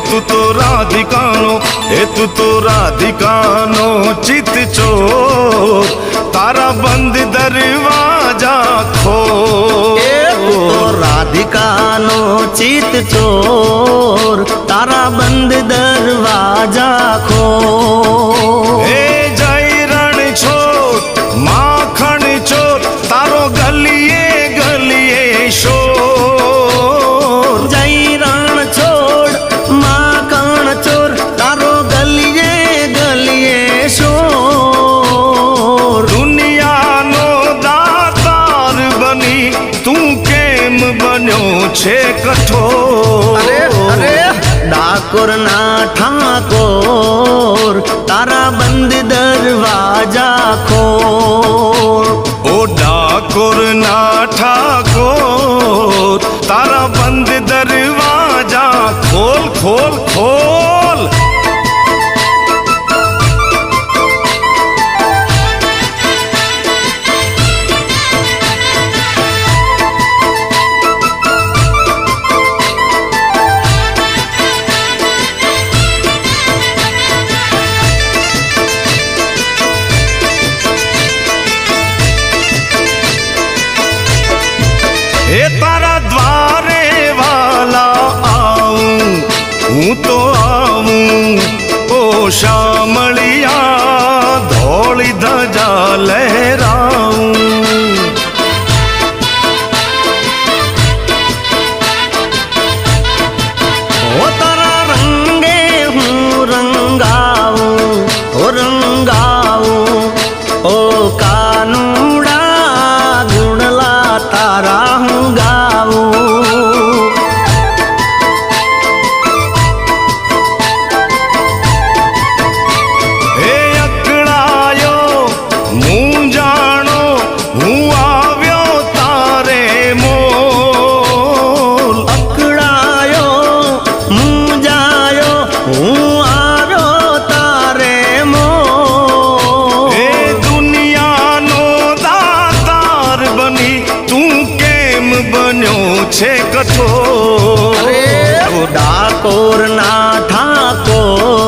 તું તો રાધિકાનો તું તો રાધિકાનો ચિત ચોર તારા બંધ દરવાજા ખોલ રાધિકાનો ચિત ચોર તારા બંધ દરવાજા ખોલ હે જય રણ છોડ માખણ ચોર તારો ગલીએ ગલીએ શોર જય રણ છોડ માખણ ચોર તારો ગલીએ ગલીએ શોર દુનિયાનો દાતાર બની તું કેમ બન્યો છે કઠોર ડાકોર ના ઠાકોર તારા બંધ દરવાજા ખોલ ઓ ડાકોર ના ઠાકોર તારા બંધ દરવાજા ખોલ ખોલ ખોલ हे तारा द्वारे वाला आऊं हूँ तो आऊं ओ शामलिया धौली धजा लहराऊं ओ तारा रंगे हूँ रंगाऊं ओ रंगाऊं ओ कानूड़ा गुणला तारा हूँ गाऊं हे अकड़ायो मूंझाणो हूँ आव्यो तारे मोल अकड़ायो मूंझायो हूँ आव्यो तारे मोल हे दुनियानो दातार बनी तू केम बन्यो छे कठोर ડાકોર ના ઠાકોર